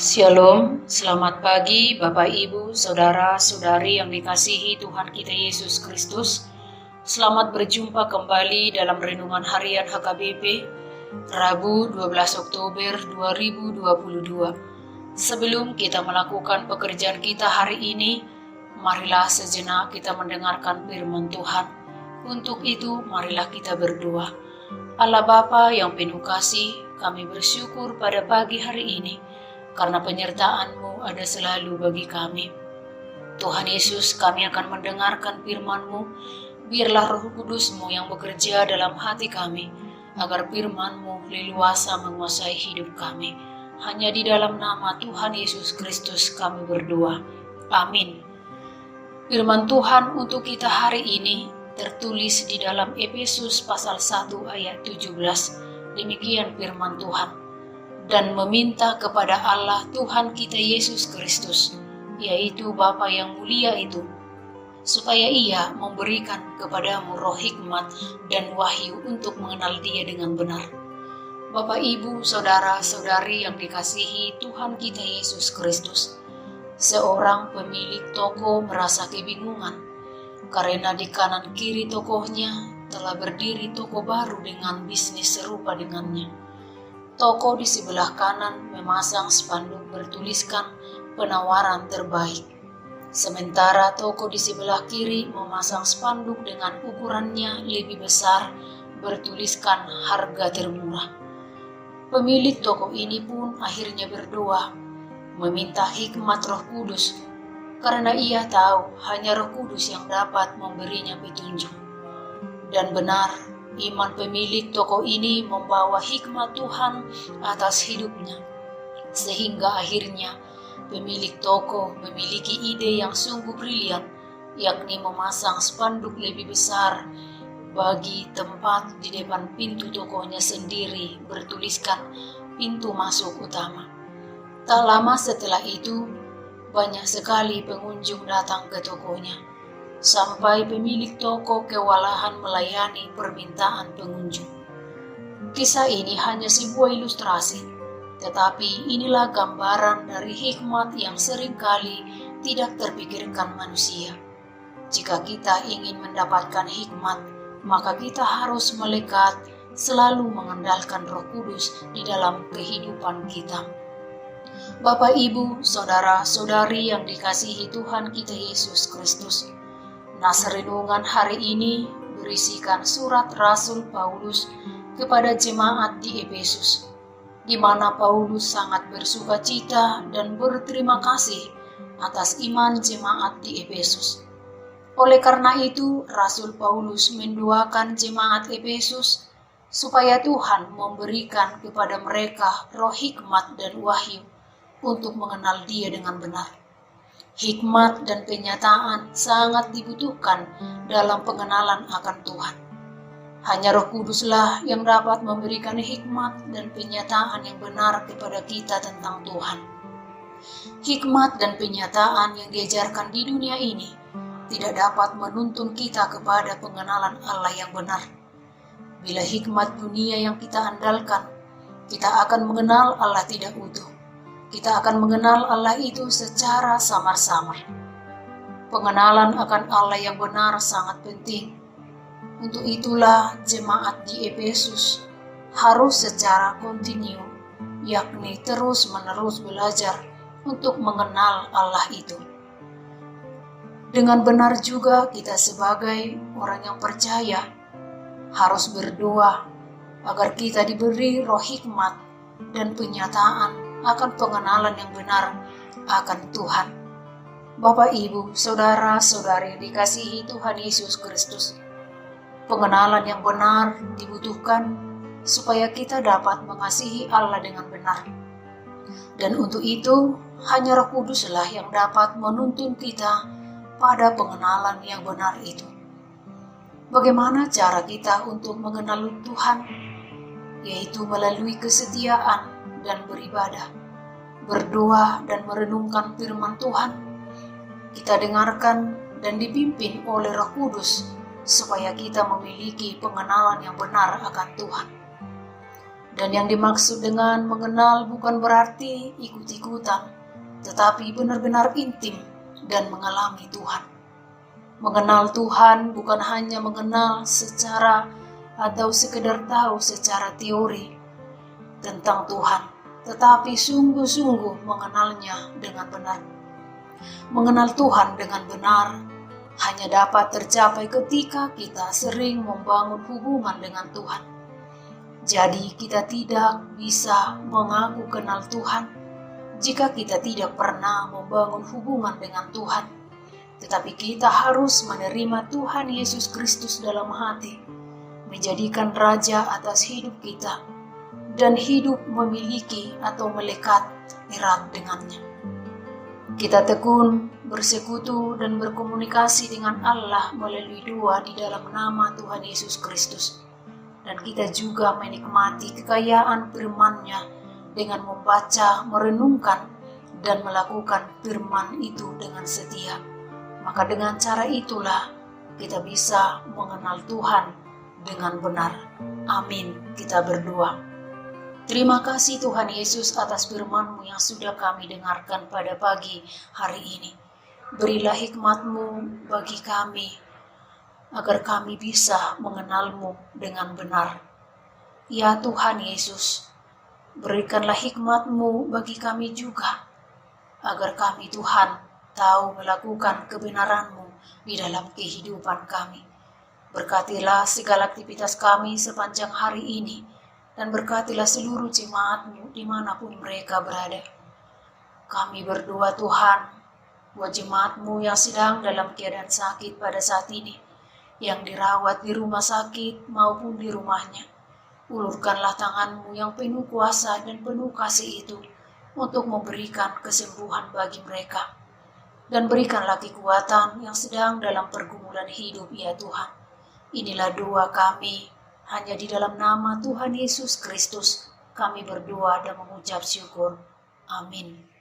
Shalom, selamat pagi Bapak Ibu, Saudara-saudari yang dikasihi Tuhan kita Yesus Kristus. Selamat berjumpa kembali dalam Renungan Harian HKBP, Rabu 12 Oktober 2022. Sebelum kita melakukan pekerjaan kita hari ini, marilah sejenak kita mendengarkan firman Tuhan. Untuk itu, marilah kita berdoa. Allah Bapa yang penuh kasih, kami bersyukur pada pagi hari ini, karena penyertaan-Mu ada selalu bagi kami. Tuhan Yesus, kami akan mendengarkan firman-Mu. Biarlah Roh Kudus-Mu yang bekerja dalam hati kami, agar firman-Mu leluasa menguasai hidup kami. Hanya di dalam nama Tuhan Yesus Kristus kami berdoa. Amin. Firman Tuhan untuk kita hari ini tertulis di dalam Efesus pasal 1 ayat 17. Demikian firman Tuhan. Dan meminta kepada Allah Tuhan kita Yesus Kristus, yaitu Bapa yang mulia itu, supaya Ia memberikan kepadamu roh hikmat dan wahyu untuk mengenal Dia dengan benar. Bapak, Ibu, Saudara-saudari yang dikasihi Tuhan kita Yesus Kristus, seorang pemilik toko merasa kebingungan, karena di kanan kiri tokonya telah berdiri toko baru dengan bisnis serupa dengannya. Toko di sebelah kanan memasang spanduk bertuliskan penawaran terbaik. Sementara toko di sebelah kiri memasang spanduk dengan ukurannya lebih besar bertuliskan harga termurah. Pemilik toko ini pun akhirnya berdoa, meminta hikmat Roh Kudus, karena ia tahu hanya Roh Kudus yang dapat memberinya petunjuk. Dan benar, iman pemilik toko ini membawa hikmat Tuhan atas hidupnya, sehingga akhirnya pemilik toko memiliki ide yang sungguh brilian, yakni memasang spanduk lebih besar bagi tempat di depan pintu tokonya sendiri bertuliskan pintu masuk utama. Tak lama setelah itu, banyak sekali pengunjung datang ke tokonya, sampai pemilik toko kewalahan melayani permintaan pengunjung. Kisah ini hanya sebuah ilustrasi, tetapi inilah gambaran dari hikmat yang seringkali tidak terpikirkan manusia. Jika kita ingin mendapatkan hikmat, maka kita harus melekat selalu mengandalkan Roh Kudus di dalam kehidupan kita. Bapak, Ibu, Saudara-saudari yang dikasihi Tuhan kita Yesus Kristus, nas renungan hari ini berisikan surat Rasul Paulus kepada jemaat di Efesus, di mana Paulus sangat bersukacita dan berterima kasih atas iman jemaat di Efesus. Oleh karena itu, Rasul Paulus mendoakan jemaat Efesus supaya Tuhan memberikan kepada mereka roh hikmat dan wahyu untuk mengenal Dia dengan benar. Hikmat dan kenyataan sangat dibutuhkan dalam pengenalan akan Tuhan. Hanya Roh Kuduslah yang dapat memberikan hikmat dan penyataan yang benar kepada kita tentang Tuhan. Hikmat dan penyataan yang diajarkan di dunia ini tidak dapat menuntun kita kepada pengenalan Allah yang benar. Bila hikmat dunia yang kita andalkan, kita akan mengenal Allah tidak utuh. Kita akan mengenal Allah itu secara samar-samar. Pengenalan akan Allah yang benar sangat penting. Untuk itulah jemaat di Efesus harus secara kontinu, yakni terus-menerus belajar untuk mengenal Allah itu. Dengan benar juga kita sebagai orang yang percaya harus berdoa agar kita diberi roh hikmat dan penyataan akan pengenalan yang benar akan Tuhan. Bapak, Ibu, Saudara-saudari yang dikasihi Tuhan Yesus Kristus, pengenalan yang benar dibutuhkan supaya kita dapat mengasihi Allah dengan benar. Dan untuk itu, hanya Roh Kuduslah yang dapat menuntun kita pada pengenalan yang benar itu. Bagaimana cara kita untuk mengenal Tuhan? Yaitu melalui kesetiaan dan beribadah, berdoa dan merenungkan firman Tuhan. Kita dengarkan dan dipimpin oleh Roh Kudus supaya kita memiliki pengenalan yang benar akan Tuhan. Dan yang dimaksud dengan mengenal bukan berarti ikut-ikutan, tetapi benar-benar intim dan mengalami Tuhan. Mengenal Tuhan bukan hanya mengenal secara atau sekedar tahu secara teori tentang Tuhan, tetapi sungguh-sungguh mengenalnya dengan benar. Mengenal Tuhan dengan benar hanya dapat tercapai ketika kita sering membangun hubungan dengan Tuhan. Jadi kita tidak bisa mengaku kenal Tuhan jika kita tidak pernah membangun hubungan dengan Tuhan. Tetapi kita harus menerima Tuhan Yesus Kristus dalam hati, menjadikan Raja atas hidup kita, dan hidup memiliki atau melekat erat dengannya. Kita tekun bersekutu dan berkomunikasi dengan Allah melalui doa di dalam nama Tuhan Yesus Kristus. Dan kita juga menikmati kekayaan firman-Nya dengan membaca, merenungkan, dan melakukan firman itu dengan setia. Maka dengan cara itulah kita bisa mengenal Tuhan dengan benar. Amin. Kita berdoa. Terima kasih Tuhan Yesus atas firman-Mu yang sudah kami dengarkan pada pagi hari ini. Berilah hikmat-Mu bagi kami, agar kami bisa mengenal-Mu dengan benar. Ya Tuhan Yesus, berikanlah hikmat-Mu bagi kami juga, agar kami Tuhan tahu melakukan kebenaran-Mu di dalam kehidupan kami. Berkatilah segala aktivitas kami sepanjang hari ini, dan berkatilah seluruh jemaat-Mu dimanapun mereka berada. Kami berdoa Tuhan, buat jemaat-Mu yang sedang dalam keadaan sakit pada saat ini, yang dirawat di rumah sakit maupun di rumahnya. Ulurkanlah tangan-Mu yang penuh kuasa dan penuh kasih itu untuk memberikan kesembuhan bagi mereka. Dan berikanlah kekuatan yang sedang dalam pergumulan hidup ya Tuhan. Inilah doa kami, hanya di dalam nama Tuhan Yesus Kristus kami berdoa dan mengucap syukur. Amin.